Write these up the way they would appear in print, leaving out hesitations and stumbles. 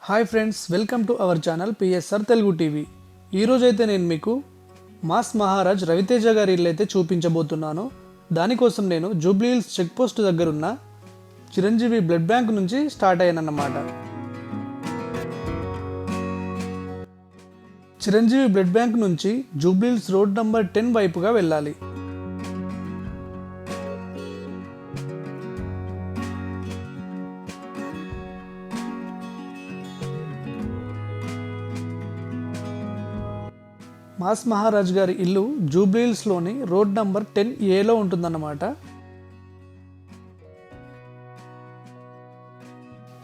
Hi friends, welcome to our channel PSR Telugu TV. ఈరోజైతే నేను మీకు మాస్ మహారాజ్ రవితేజ గారి ఇల్లు అయితే చూపించబోతున్నాను. దానికోసం నేను జూబ్లీ హిల్స్ చెక్ పోస్ట్ దగ్గర ఉన్న చిరంజీవి బ్లడ్ బ్యాంక్ నుంచి స్టార్ట్ అయ్యానన్నమాట. చిరంజీవి బ్లడ్ బ్యాంక్ నుంచి జూబ్లీ హిల్స్ రోడ్ నంబర్ 10 వైపుగా వెళ్ళాలి. మాస్ మహారాజ్ గారి ఇల్లు జూబ్లీ హిల్స్లోని రోడ్ నంబర్ 10A ఉంటుందన్నమాట.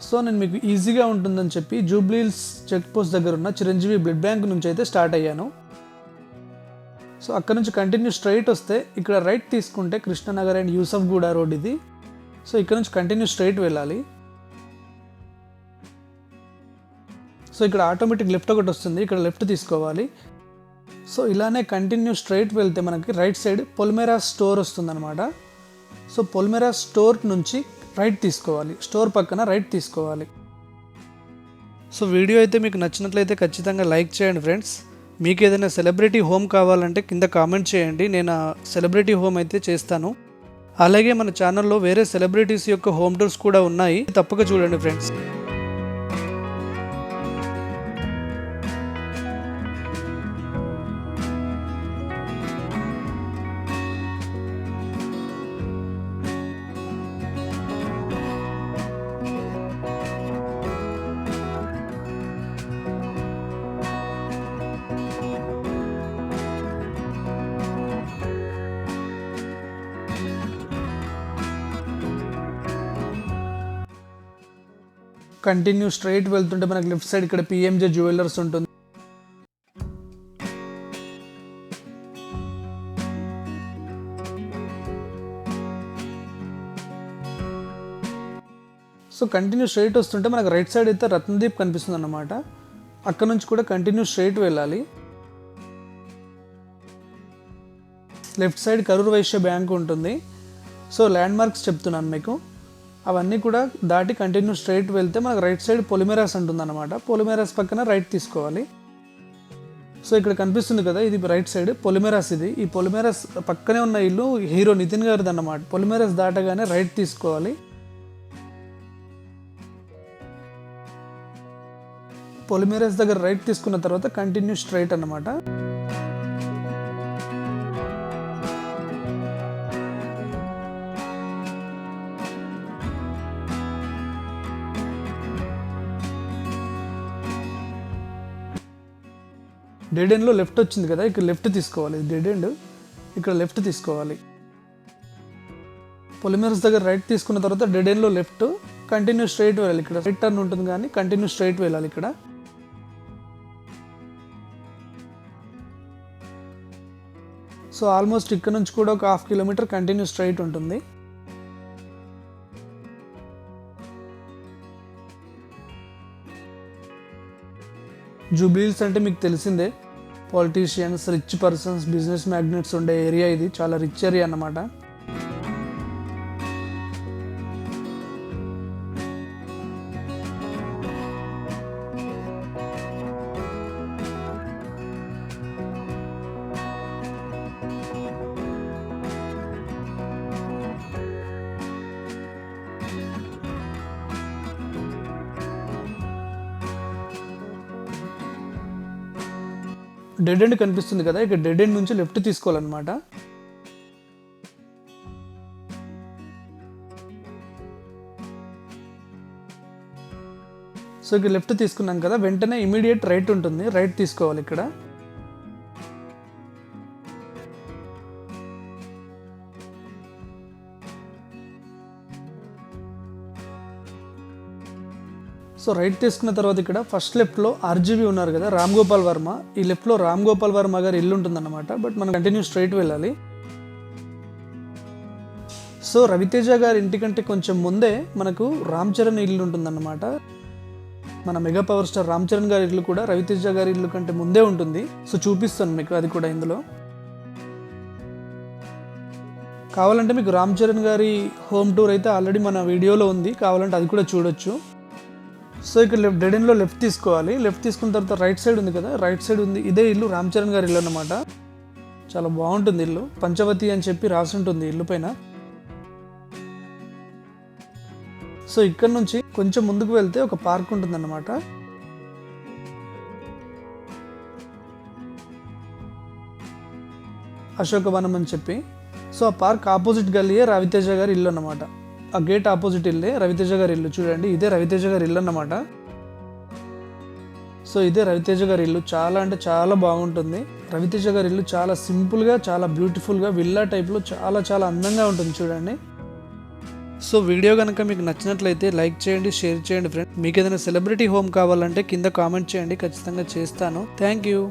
సో నేను మీకు ఈజీగా ఉంటుందని చెప్పి జూబ్లీ హిల్స్ చెక్ పోస్ట్ దగ్గర ఉన్న చిరంజీవి బ్లడ్ బ్యాంక్ నుంచి అయితే స్టార్ట్ అయ్యాను. సో అక్కడ నుంచి కంటిన్యూ స్ట్రైట్ వస్తే ఇక్కడ రైట్ తీసుకుంటే కృష్ణనగర్ అండ్ యూసఫ్ గూడ రోడ్ ఇది. సో ఇక్కడ నుంచి కంటిన్యూ స్ట్రైట్ వెళ్ళాలి. సో ఇక్కడ ఆటోమేటిక్ లెఫ్ట్ ఒకటి వస్తుంది, ఇక్కడ లెఫ్ట్ తీసుకోవాలి. సో ఇలానే కంటిన్యూ స్ట్రైట్ వెళ్తే మనకి రైట్ సైడ్ పొలిమేరా స్టోర్ వస్తుందన్నమాట. సో పొలిమేరా స్టోర్ నుంచి రైట్ తీసుకోవాలి, స్టోర్ పక్కన రైట్ తీసుకోవాలి. సో వీడియో అయితే మీకు నచ్చినట్లయితే ఖచ్చితంగా లైక్ చేయండి ఫ్రెండ్స్. మీకు ఏదైనా సెలబ్రిటీ హోమ్ కావాలంటే కింద కామెంట్ చేయండి, నేను ఆ సెలబ్రిటీ హోమ్ అయితే చేస్తాను. అలాగే మన ఛానల్లో వేరే సెలబ్రిటీస్ యొక్క హోమ్ టూర్స్ కూడా ఉన్నాయి, తప్పక చూడండి ఫ్రెండ్స్. కంటిన్యూ స్ట్రైట్ వెళ్తుంటే మనకి లెఫ్ట్ సైడ్ ఇక్కడ పిఎంజే జ్యువెలర్స్ ఉంటుంది. సో కంటిన్యూ స్ట్రైట్ వస్తుంటే మనకు రైట్ సైడ్ అయితే రత్నదీప్ కనిపిస్తుంది అన్నమాట. అక్కడ నుంచి కూడా కంటిన్యూ స్ట్రైట్ వెళ్ళాలి. Left side Karur Vysya bank ఉంటుంది. సో ల్యాండ్ మార్క్స్ చెప్తున్నాను మీకు, అవన్నీ కూడా దాటి కంటిన్యూ స్ట్రైట్ వెళ్తే మనకు రైట్ సైడ్ పొలిమేరాస్ ఉంటుందన్నమాట. పొలిమేరాస్ పక్కన రైట్ తీసుకోవాలి. సో ఇక్కడ కనిపిస్తుంది కదా, ఇది రైట్ సైడ్ పొలిమేరాస్. ఇది ఈ పొలిమేరాస్ పక్కనే ఉన్న ఇల్లు హీరో నితిన్ గారిది అన్నమాట. పొలిమేరాస్ దాటగానే రైట్ తీసుకోవాలి. పొలిమేరాస్ దగ్గర రైట్ తీసుకున్న తర్వాత కంటిన్యూ స్ట్రైట్ అన్నమాట. డెడ్ ఎండ్లో లెఫ్ట్ వచ్చింది కదా, ఇక్కడ లెఫ్ట్ తీసుకోవాలి. డెడ్ ఎండ్, ఇక్కడ లెఫ్ట్ తీసుకోవాలి. పొలిమేరస్ దగ్గర రైట్ తీసుకున్న తర్వాత డెడ్ ఎండ్లో లెఫ్ట్, కంటిన్యూ స్ట్రైట్ వెళ్ళాలి. ఇక్కడ రైట్ టర్న్ ఉంటుంది కానీ కంటిన్యూ స్ట్రైట్ వెళ్ళాలి. ఇక్కడ సో ఆల్మోస్ట్ ఇక్కడ నుంచి కూడా ఒక 1/2 కిలోమీటర్ కంటిన్యూ స్ట్రైట్ ఉంటుంది. జూబ్లీ హిల్స్ అంటే మీకు తెలిసిందే, politicians, rich persons, business magnets ఉండే ఏరియా. ఇది చాలా రిచ్ ఏరియా అన్నమాట. డెడ్ ఎండ్ కనిపిస్తుంది కదా, ఇక్కడ డెడ్ ఎండ్ నుంచి లెఫ్ట్ తీసుకోవాలన్నమాట. సో ఇక్కడ లెఫ్ట్ తీసుకున్నాం కదా, వెంటనే ఇమీడియట్ రైట్ ఉంటుంది, రైట్ తీసుకోవాలి. ఇక్కడ సో రైట్ తీసుకున్న తర్వాత ఇక్కడ ఫస్ట్ లెఫ్ట్లో ఆర్జీవి ఉన్నారు కదా, రామ్ గోపాల్ వర్మ. ఈ లెఫ్ట్లో రామ్ గోపాల్ వర్మ గారి ఇల్లు ఉంటుందన్నమాట. బట్ మనం కంటిన్యూ స్ట్రైట్ వెళ్ళాలి. సో రవితేజ గారి ఇంటికంటే కొంచెం ముందే మనకు రామ్ చరణ్ ఇల్లు ఉంటుందన్నమాట. మన mega power star Ram Charan గారి ఇల్లు కూడా రవితేజ గారి ఇల్లు కంటే ముందే ఉంటుంది. సో చూపిస్తాను మీకు అది కూడా ఇందులో. కావాలంటే మీకు రామ్ చరణ్ గారి హోమ్ టూర్ అయితే ఆల్రెడీ మన వీడియోలో ఉంది, కావాలంటే అది కూడా చూడొచ్చు. సో ఇక్కడ డెడ్ ఎండ్లో లెఫ్ట్ తీసుకోవాలి. లెఫ్ట్ తీసుకున్న తర్వాత రైట్ సైడ్ ఉంది కదా, రైట్ సైడ్ ఉంది ఇదే ఇల్లు, రామ్ చరణ్ గారి ఇల్లు అన్నమాట. చాలా బాగుంటుంది ఇల్లు, పంచవతి అని చెప్పి రాసి ఉంటుంది ఇల్లు పైన. సో ఇక్కడ నుంచి కొంచెం ముందుకు వెళ్తే ఒక పార్క్ ఉంటుంది అన్నమాట. అశోకవనం అని చెప్పి. సో ఆ పార్క్ ఆపోజిట్ గల్లీయే రవితేజ గారి ఇల్లు అన్నమాట. ఆ గేట్ ఆపోజిట్ ఇల్లే రవితేజ గారి ఇల్లు. చూడండి ఇదే రవితేజ గారి ఇల్లు అన్నమాట. సో ఇదే రవితేజ గారి ఇల్లు. చాలా అంటే చాలా బాగుంటుంది. రవితేజ గారి ఇల్లు చాలా సింపుల్గా, చాలా బ్యూటిఫుల్గా విల్లా టైప్లో చాలా చాలా అందంగా ఉంటుంది చూడండి. సో వీడియో కనుక మీకు నచ్చినట్లయితే లైక్ చేయండి, షేర్ చేయండి ఫ్రెండ్స్. మీకు ఏదైనా సెలబ్రిటీ హోమ్ కావాలంటే కింద కామెంట్ చేయండి, ఖచ్చితంగా చేస్తాను. Thank you.